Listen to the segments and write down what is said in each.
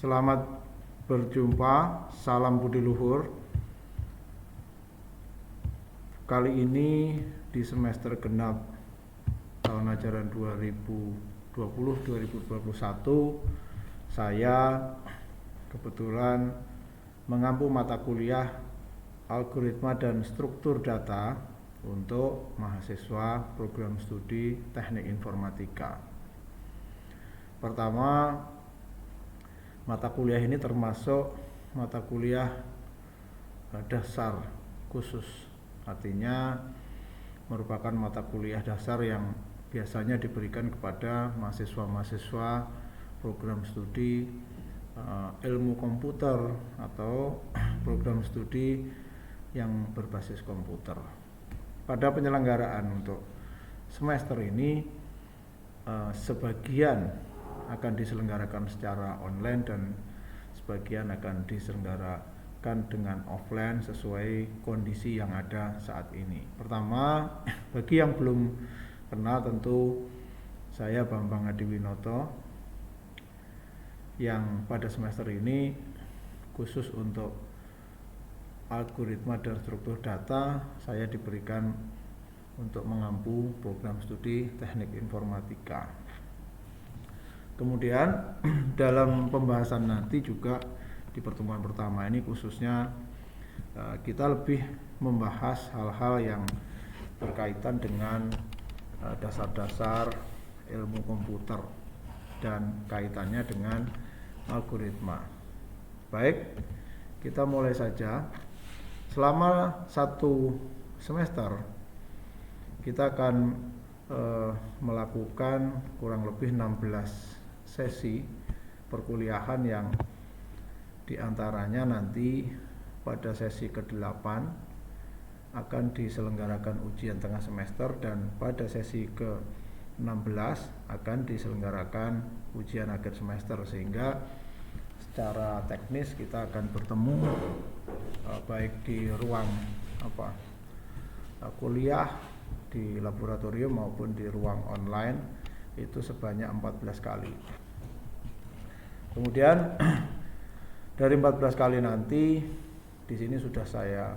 Selamat berjumpa, salam budi luhur. Kali ini di semester genap tahun ajaran 2020-2021 saya kebetulan mengampu mata kuliah algoritma dan struktur data untuk mahasiswa program studi teknik informatika. Pertama, mata kuliah ini termasuk mata kuliah dasar khusus, artinya merupakan mata kuliah dasar yang biasanya diberikan kepada mahasiswa-mahasiswa program studi ilmu komputer atau program studi yang berbasis komputer. Pada penyelenggaraan untuk semester ini sebagian akan diselenggarakan secara online dan sebagian akan diselenggarakan dengan offline sesuai kondisi yang ada saat ini. Pertama, bagi yang belum kenal, tentu saya Bambang Adiwinoto yang pada semester ini khusus untuk algoritma dan struktur data saya diberikan untuk mengampu program studi teknik informatika. Kemudian dalam pembahasan nanti juga di pertemuan pertama ini khususnya kita lebih membahas hal-hal yang berkaitan dengan dasar-dasar ilmu komputer dan kaitannya dengan algoritma. Baik, kita mulai saja. Selama satu semester kita akan melakukan kurang lebih 16 sesi perkuliahan yang diantaranya nanti pada sesi ke-8 akan diselenggarakan ujian tengah semester dan pada sesi ke-16 akan diselenggarakan ujian akhir semester, sehingga secara teknis kita akan bertemu baik di ruang kuliah di laboratorium maupun di ruang online itu sebanyak 14 kali. Kemudian dari 14 kali nanti di sini sudah saya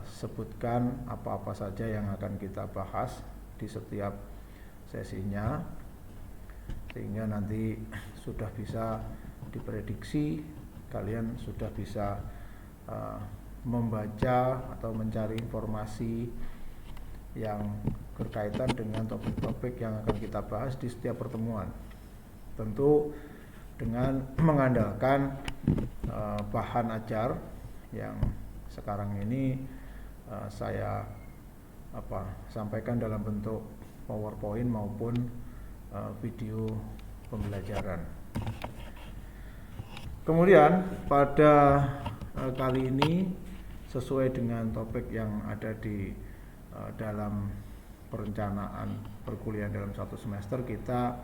sebutkan apa-apa saja yang akan kita bahas di setiap sesinya, sehingga nanti sudah bisa diprediksi, kalian sudah bisa membaca atau mencari informasi yang berkaitan dengan topik-topik yang akan kita bahas di setiap pertemuan. Tentu dengan mengandalkan bahan ajar yang sekarang ini saya sampaikan dalam bentuk PowerPoint maupun video pembelajaran. Kemudian pada kali ini sesuai dengan topik yang ada di dalam perencanaan perkuliahan dalam satu semester, kita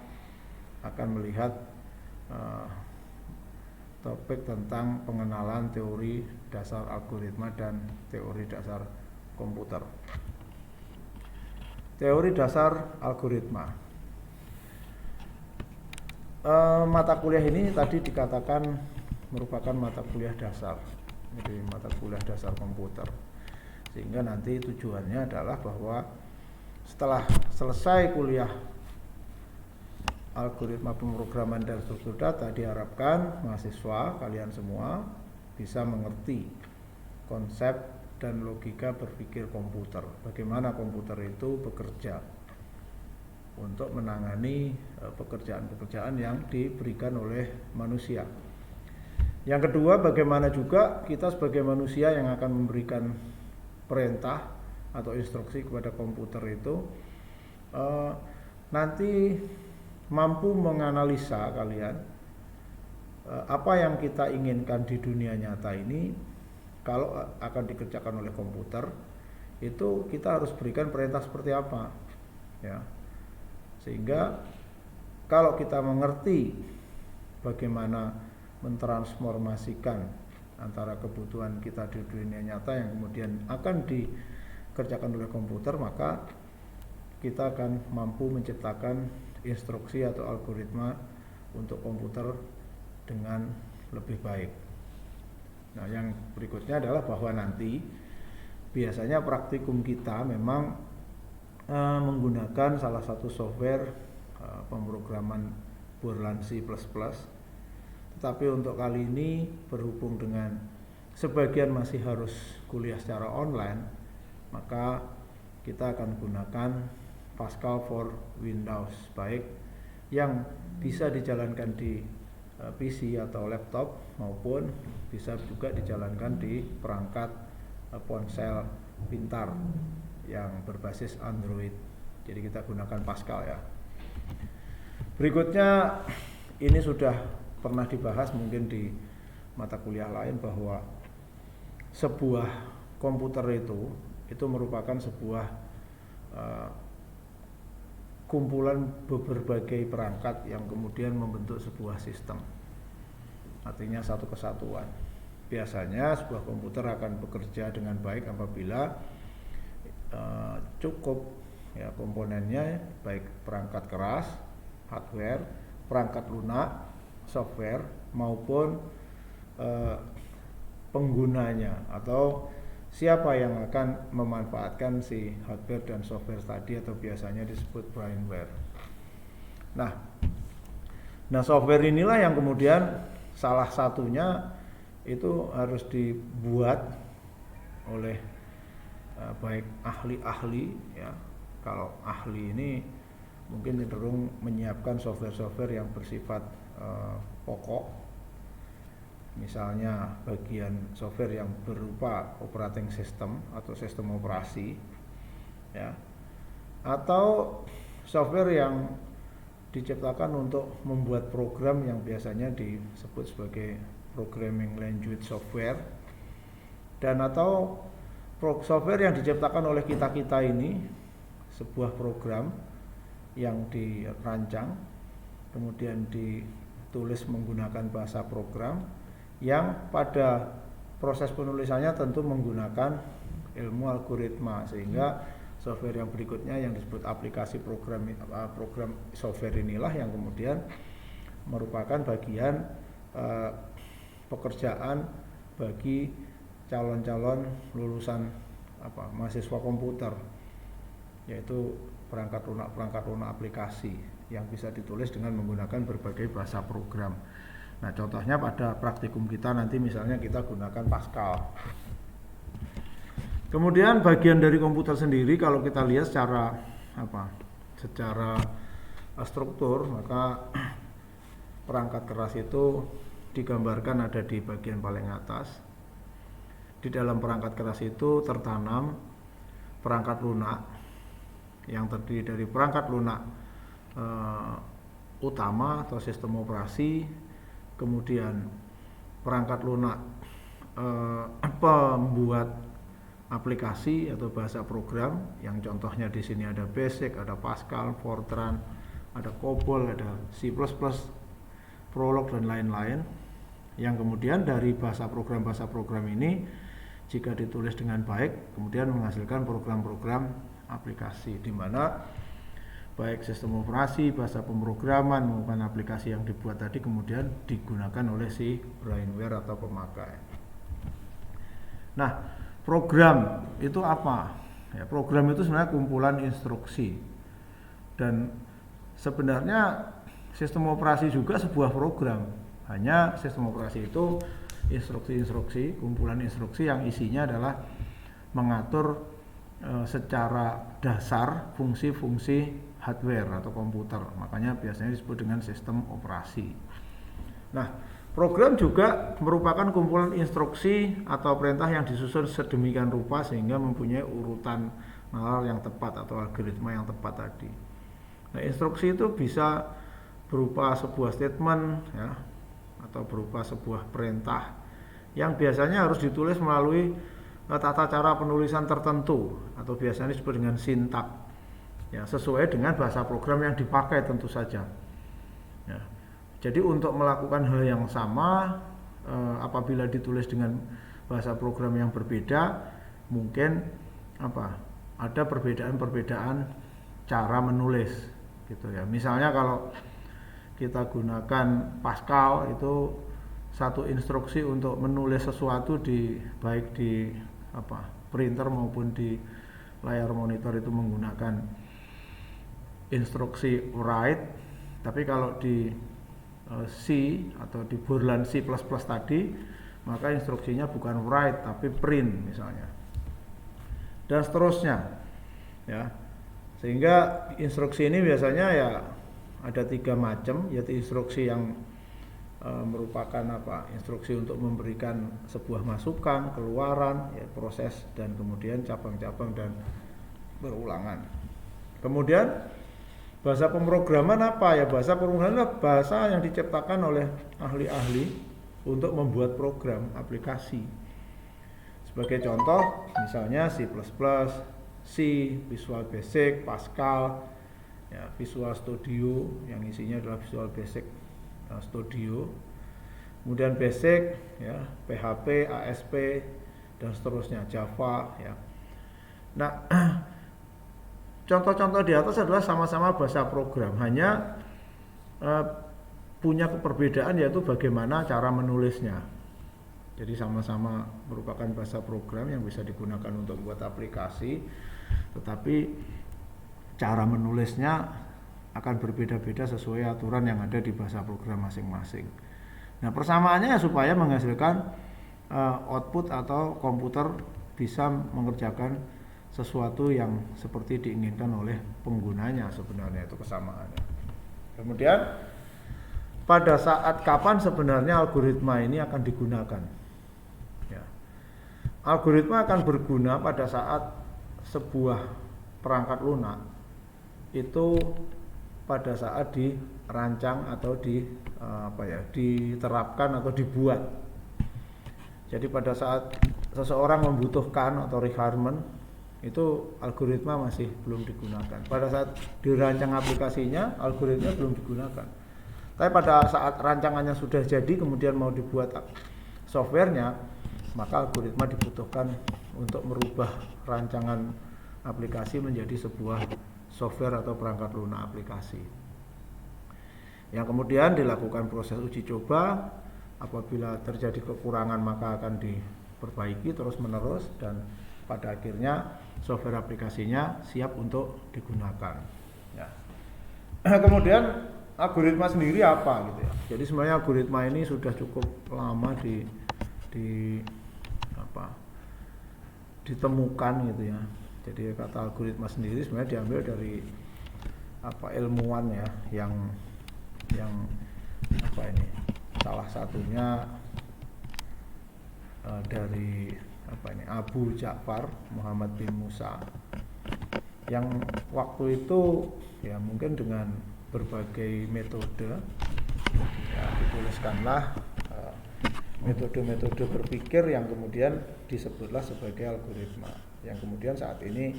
akan melihat topik tentang pengenalan teori dasar algoritma dan teori dasar komputer. Teori dasar algoritma. Mata kuliah ini tadi dikatakan merupakan mata kuliah dasar, jadi mata kuliah dasar komputer, sehingga nanti tujuannya adalah bahwa setelah selesai kuliah algoritma pemrograman dan struktur data, diharapkan mahasiswa kalian semua bisa mengerti konsep dan logika berpikir komputer, bagaimana komputer itu bekerja untuk menangani pekerjaan-pekerjaan yang diberikan oleh manusia. Yang kedua, bagaimana juga kita sebagai manusia yang akan memberikan perintah atau instruksi kepada komputer itu nanti mampu menganalisa kalian apa yang kita inginkan di dunia nyata ini kalau akan dikerjakan oleh komputer, itu kita harus berikan perintah seperti apa, ya. Sehingga kalau kita mengerti bagaimana mentransformasikan antara kebutuhan kita di dunia nyata yang kemudian akan dikerjakan oleh komputer, maka kita akan mampu menciptakan instruksi atau algoritma untuk komputer dengan lebih baik. Nah, yang berikutnya adalah bahwa nanti biasanya praktikum kita memang menggunakan salah satu software pemrograman Borland C++. Tetapi untuk kali ini berhubung dengan sebagian masih harus kuliah secara online, maka kita akan gunakan Pascal for Windows, baik yang bisa dijalankan di PC atau laptop maupun bisa juga dijalankan di perangkat ponsel pintar yang berbasis Android. Jadi kita gunakan Pascal ya. Berikutnya, ini sudah pernah dibahas mungkin di mata kuliah lain bahwa sebuah komputer itu merupakan sebuah kumpulan berbagai perangkat yang kemudian membentuk sebuah sistem. Artinya satu kesatuan. Biasanya sebuah komputer akan bekerja dengan baik apabila cukup ya komponennya, baik perangkat keras, hardware, perangkat lunak, software maupun penggunanya atau siapa yang akan memanfaatkan si hardware dan software tadi atau biasanya disebut brainware. Nah, software inilah yang kemudian salah satunya itu harus dibuat oleh baik ahli-ahli ya. Kalau ahli ini mungkin cenderung menyiapkan software-software yang bersifat pokok. Misalnya bagian software yang berupa operating system atau sistem operasi ya, atau software yang diciptakan untuk membuat program yang biasanya disebut sebagai programming language software, dan atau software yang diciptakan oleh kita-kita ini, sebuah program yang dirancang kemudian ditulis menggunakan bahasa program yang pada proses penulisannya tentu menggunakan ilmu algoritma, sehingga software yang berikutnya yang disebut aplikasi program software inilah yang kemudian merupakan bagian pekerjaan bagi calon-calon lulusan mahasiswa komputer, yaitu perangkat lunak aplikasi yang bisa ditulis dengan menggunakan berbagai bahasa program. Nah, contohnya pada praktikum kita nanti misalnya kita gunakan Pascal. Kemudian bagian dari komputer sendiri kalau kita lihat secara struktur, maka perangkat keras itu digambarkan ada di bagian paling atas. Di dalam perangkat keras itu tertanam perangkat lunak yang terdiri dari perangkat lunak utama atau sistem operasi, kemudian perangkat lunak pembuat aplikasi atau bahasa program yang contohnya di sini ada Basic, ada Pascal, Fortran, ada COBOL, ada C++, Prolog dan lain-lain, yang kemudian dari bahasa program ini jika ditulis dengan baik kemudian menghasilkan program-program aplikasi, di mana baik sistem operasi, bahasa pemrograman maupun aplikasi yang dibuat tadi kemudian digunakan oleh si brainware atau pemakai. Nah, program itu apa? Ya, program itu sebenarnya kumpulan instruksi, dan sebenarnya sistem operasi juga sebuah program. Hanya sistem operasi itu instruksi-instruksi, kumpulan instruksi yang isinya adalah mengatur secara dasar fungsi-fungsi hardware atau komputer, makanya biasanya disebut dengan sistem operasi. Nah, program juga merupakan kumpulan instruksi atau perintah yang disusun sedemikian rupa sehingga mempunyai urutan nalar yang tepat atau algoritma yang tepat tadi. Nah, instruksi itu bisa berupa sebuah statement ya, atau berupa sebuah perintah yang biasanya harus ditulis melalui tata cara penulisan tertentu atau biasanya disebut dengan sintak. Ya, sesuai dengan bahasa program yang dipakai tentu saja. Ya, jadi untuk melakukan hal yang sama apabila ditulis dengan bahasa program yang berbeda, mungkin ada perbedaan-perbedaan cara menulis gitu ya. Misalnya kalau kita gunakan Pascal, itu satu instruksi untuk menulis sesuatu baik di printer maupun di layar monitor itu menggunakan instruksi write. Tapi kalau di C atau di Borland C++ tadi, maka instruksinya bukan write tapi print misalnya, dan seterusnya ya. Sehingga instruksi ini biasanya ya ada 3 macam, yaitu instruksi yang merupakan instruksi untuk memberikan sebuah masukan, keluaran, ya, proses, dan kemudian cabang-cabang dan berulangan. Kemudian bahasa pemrograman apa ya? Bahasa pemrograman adalah bahasa yang diciptakan oleh ahli-ahli untuk membuat program aplikasi. Sebagai contoh, misalnya C++, C, Visual Basic, Pascal, ya, Visual Studio yang isinya adalah Visual Basic Studio, kemudian Basic, ya, PHP, ASP, dan seterusnya, Java, ya. Nah, contoh-contoh di atas adalah sama-sama bahasa program, hanya punya perbedaan, yaitu bagaimana cara menulisnya. Jadi sama-sama merupakan bahasa program yang bisa digunakan untuk membuat aplikasi, tetapi cara menulisnya akan berbeda-beda sesuai aturan yang ada di bahasa program masing-masing. Nah, persamaannya supaya menghasilkan output atau komputer bisa mengerjakan sesuatu yang seperti diinginkan oleh penggunanya, sebenarnya itu kesamaannya. Kemudian pada saat kapan sebenarnya algoritma ini akan digunakan? Ya. Algoritma akan berguna pada saat sebuah perangkat lunak itu pada saat dirancang atau diterapkan atau dibuat. Jadi pada saat seseorang membutuhkan atau requirement, itu algoritma masih belum digunakan. Pada saat dirancang aplikasinya, algoritma belum digunakan. Tapi pada saat rancangannya sudah jadi, kemudian mau dibuat softwarenya, maka algoritma dibutuhkan untuk merubah rancangan aplikasi menjadi sebuah software atau perangkat lunak aplikasi, yang kemudian dilakukan proses uji coba. Apabila terjadi kekurangan maka akan diperbaiki terus menerus, dan pada akhirnya software aplikasinya siap untuk digunakan, ya. Kemudian algoritma sendiri apa gitu ya. Jadi sebenarnya algoritma ini sudah cukup lama ditemukan gitu ya. Jadi kata algoritma sendiri sebenarnya diambil dari ilmuwan ya, yang salah satunya dari Abu Ja'far Muhammad bin Musa, yang waktu itu ya mungkin dengan berbagai metode ya dituliskanlah metode-metode berpikir yang kemudian disebutlah sebagai algoritma, yang kemudian saat ini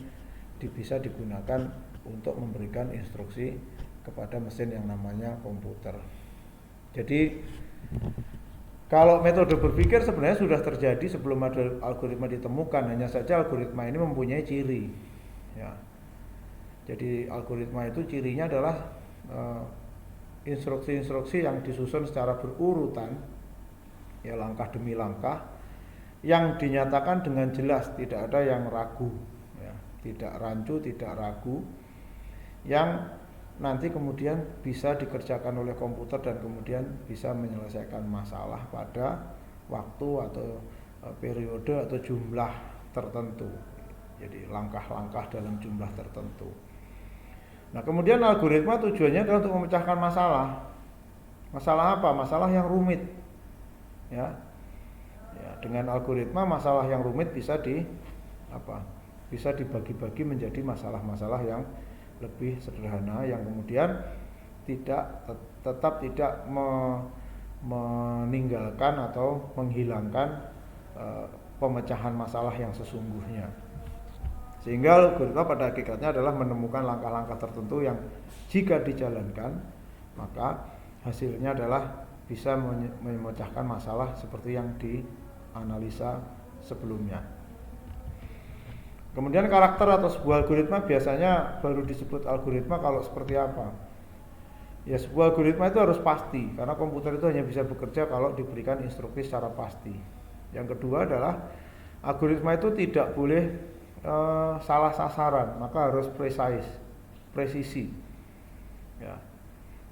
bisa digunakan untuk memberikan instruksi kepada mesin yang namanya komputer. Jadi kalau metode berpikir sebenarnya sudah terjadi sebelum ada algoritma ditemukan, hanya saja algoritma ini mempunyai ciri, ya. Jadi algoritma itu cirinya adalah instruksi-instruksi yang disusun secara berurutan, ya, langkah demi langkah, yang dinyatakan dengan jelas, tidak ada yang ragu, ya, tidak rancu, tidak ragu, yang nanti kemudian bisa dikerjakan oleh komputer dan kemudian bisa menyelesaikan masalah pada waktu atau periode atau jumlah tertentu. Jadi langkah-langkah dalam jumlah tertentu. Nah, kemudian algoritma tujuannya adalah untuk memecahkan masalah. Masalah apa? Masalah yang rumit. Ya, dengan algoritma masalah yang rumit bisa dibagi-bagi menjadi masalah-masalah yang lebih sederhana, yang kemudian tetap tidak meninggalkan atau menghilangkan pemecahan masalah yang sesungguhnya. Sehingga algoritma pada hakikatnya adalah menemukan langkah-langkah tertentu yang jika dijalankan maka hasilnya adalah bisa memecahkan masalah seperti yang dianalisa sebelumnya. Kemudian karakter atau sebuah algoritma biasanya baru disebut algoritma kalau seperti apa? Ya, sebuah algoritma itu harus pasti, karena komputer itu hanya bisa bekerja kalau diberikan instruksi secara pasti. Yang kedua adalah algoritma itu tidak boleh salah sasaran, maka harus presisi. Ya.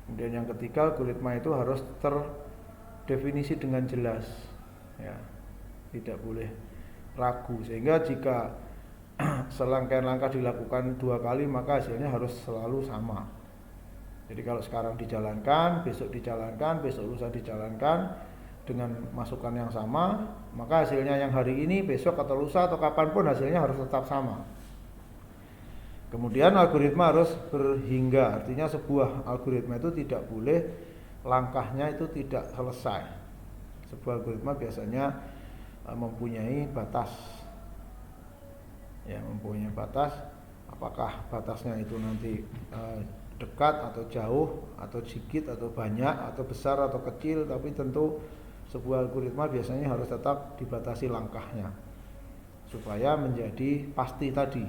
Kemudian yang ketiga, algoritma itu harus terdefinisi dengan jelas. Ya. Tidak boleh ragu, sehingga jika serangkaian langkah dilakukan 2 kali, maka hasilnya harus selalu sama. Jadi kalau sekarang dijalankan, besok dijalankan, besok lusa dijalankan dengan masukan yang sama, maka hasilnya yang hari ini, besok atau lusa atau kapanpun hasilnya harus tetap sama. Kemudian algoritma harus berhingga, artinya sebuah algoritma itu tidak boleh langkahnya itu tidak selesai. Sebuah algoritma biasanya mempunyai batas. Ya, mempunyai batas. Apakah batasnya itu nanti dekat atau jauh atau sedikit atau banyak atau besar atau kecil, tapi tentu sebuah algoritma biasanya harus tetap dibatasi langkahnya supaya menjadi pasti tadi.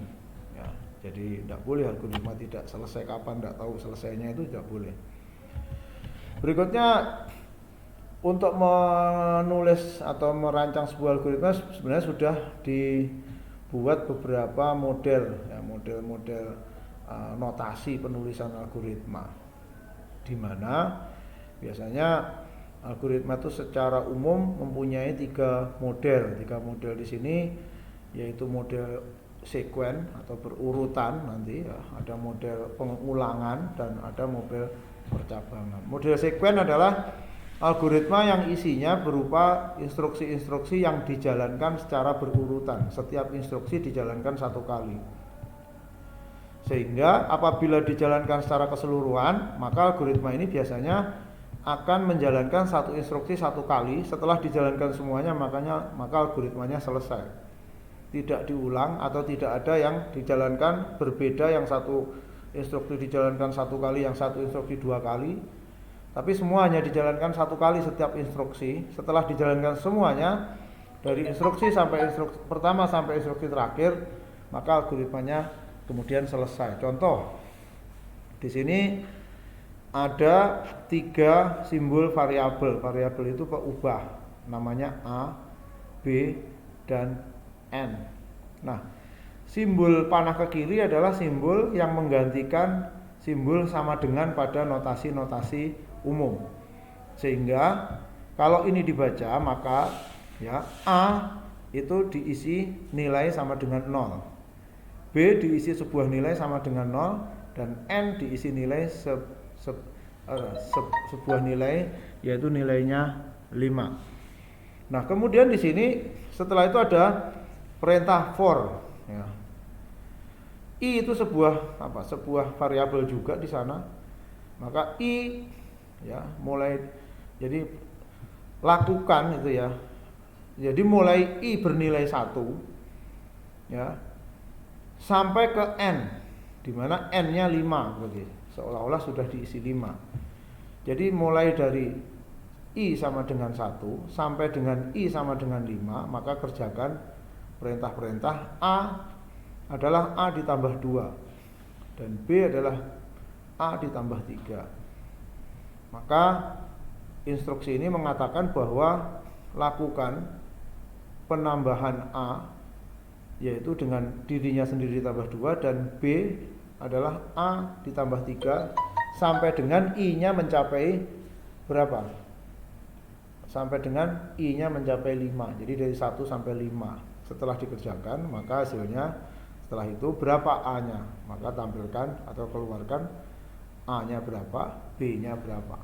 Ya, jadi tidak boleh algoritma tidak selesai kapan, tidak tahu selesainya, itu tidak boleh. Berikutnya, untuk menulis atau merancang sebuah algoritma sebenarnya sudah dibuat beberapa model, ya, model-model notasi penulisan algoritma, di mana biasanya algoritma itu secara umum mempunyai 3 model. 3 model di sini yaitu model sekuen atau berurutan, nanti ya, ada model pengulangan dan ada model percabangan. Model sekuen adalah algoritma yang isinya berupa instruksi-instruksi yang dijalankan secara berurutan. Setiap instruksi dijalankan 1 kali. Sehingga apabila dijalankan secara keseluruhan, maka algoritma ini biasanya akan menjalankan 1 instruksi 1 kali. Setelah dijalankan semuanya, maka algoritmanya selesai. Tidak diulang atau tidak ada yang dijalankan berbeda, yang 1 instruksi dijalankan 1 kali, yang 1 instruksi 2 kali. Tapi semua hanya dijalankan 1 kali setiap instruksi. Setelah dijalankan semuanya, dari instruksi pertama sampai instruksi terakhir, maka algoritmanya kemudian selesai. Contoh, di sini ada 3 simbol variabel. Variabel itu peubah, namanya A, B, dan N. Nah, simbol panah ke kiri adalah simbol yang menggantikan simbol sama dengan pada notasi-notasi umum. Sehingga kalau ini dibaca, maka ya A itu diisi nilai sama dengan 0. B diisi sebuah nilai sama dengan 0, dan N diisi nilai sebuah nilai, yaitu nilainya 5. Nah, kemudian di sini setelah itu ada perintah for. Ya. I itu sebuah variabel juga di sana. Maka I ya mulai, jadi lakukan itu ya. Jadi mulai I bernilai 1 ya, sampai ke N, di mana N-nya 5, begitu. Seolah-olah sudah diisi 5. Jadi mulai dari I sama dengan 1 sampai dengan I sama dengan 5, maka kerjakan perintah-perintah. A adalah A ditambah 2, dan B adalah A ditambah 3. Maka instruksi ini mengatakan bahwa lakukan penambahan A, yaitu dengan dirinya sendiri ditambah 2, dan B adalah A ditambah 3 sampai dengan I-nya mencapai berapa? Sampai dengan I-nya mencapai 5. Jadi dari 1 sampai 5. Setelah dikerjakan, maka hasilnya setelah itu berapa A-nya? Maka tampilkan atau keluarkan A-nya berapa, B-nya berapa.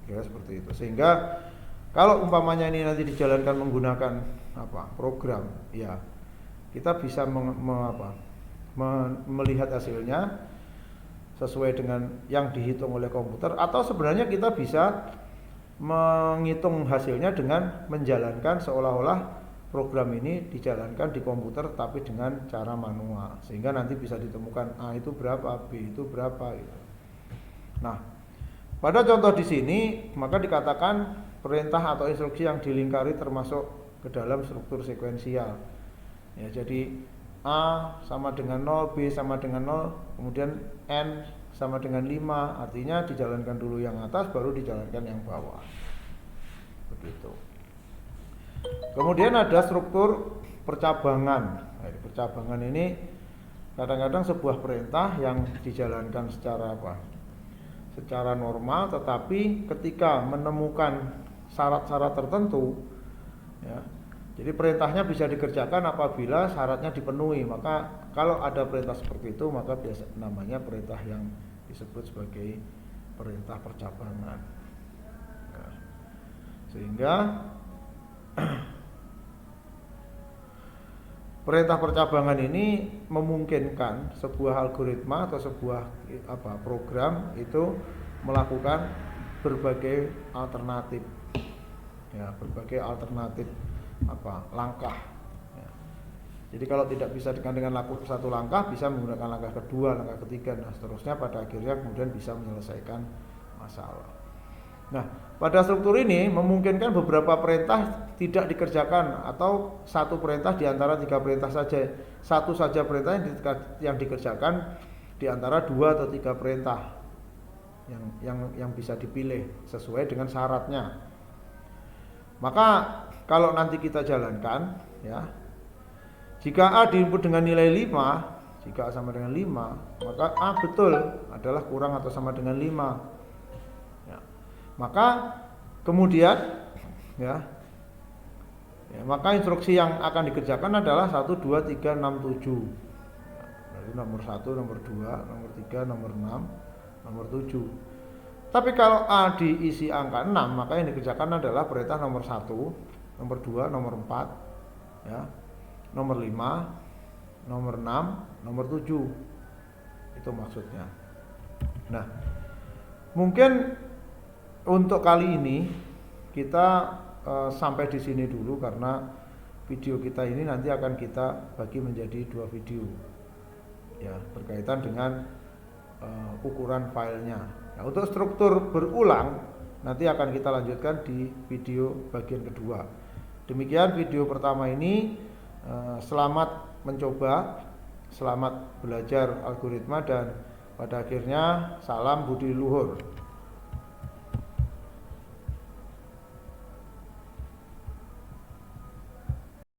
Ya, seperti itu. Sehingga kalau umpamanya ini nanti dijalankan menggunakan program, ya kita bisa melihat hasilnya sesuai dengan yang dihitung oleh komputer, atau sebenarnya kita bisa menghitung hasilnya dengan menjalankan seolah-olah program ini dijalankan di komputer tapi dengan cara manual, sehingga nanti bisa ditemukan A itu berapa, B itu berapa gitu. Nah, pada contoh di sini maka dikatakan perintah atau instruksi yang dilingkari termasuk ke dalam struktur sekuensial. Ya, jadi A sama dengan 0, B sama dengan 0, kemudian N sama dengan 5, artinya dijalankan dulu yang atas baru dijalankan yang bawah. Begitu. Kemudian ada struktur percabangan. Nah, percabangan ini kadang-kadang sebuah perintah yang dijalankan secara secara normal, tetapi ketika menemukan syarat-syarat tertentu, ya, jadi perintahnya bisa dikerjakan apabila syaratnya dipenuhi. Maka kalau ada perintah seperti itu, maka biasa namanya perintah yang disebut sebagai perintah percabangan. Nah, sehingga perintah percabangan ini memungkinkan sebuah algoritma atau sebuah program itu melakukan berbagai alternatif, ya, berbagai alternatif langkah. Ya. Jadi kalau tidak bisa dengan satu langkah, bisa menggunakan langkah kedua, langkah ketiga, dan seterusnya, pada akhirnya kemudian bisa menyelesaikan masalah. Nah, pada struktur ini memungkinkan beberapa perintah tidak dikerjakan atau satu perintah di antara 3 perintah saja. Satu saja perintah yang dikerjakan di antara 2 atau 3 perintah yang bisa dipilih sesuai dengan syaratnya. Maka kalau nanti kita jalankan, ya, jika A diinput dengan nilai 5, jika A sama dengan 5, maka A betul adalah kurang atau sama dengan 5. Maka kemudian maka instruksi yang akan dikerjakan adalah 1, 2, 3, 6, 7. Jadi nomor 1, nomor 2, nomor 3, nomor 6, nomor 7. Tapi kalau A diisi angka 6, maka yang dikerjakan adalah perintah nomor 1, nomor 2, nomor 4, ya, nomor 5, nomor 6, nomor 7. Itu maksudnya. Nah, mungkin untuk kali ini kita sampai di sini dulu, karena video kita ini nanti akan kita bagi menjadi 2 video, ya, berkaitan dengan ukuran filenya. Nah, untuk struktur berulang nanti akan kita lanjutkan di video bagian kedua. Demikian video pertama ini. Selamat mencoba, selamat belajar algoritma, dan pada akhirnya salam budi luhur.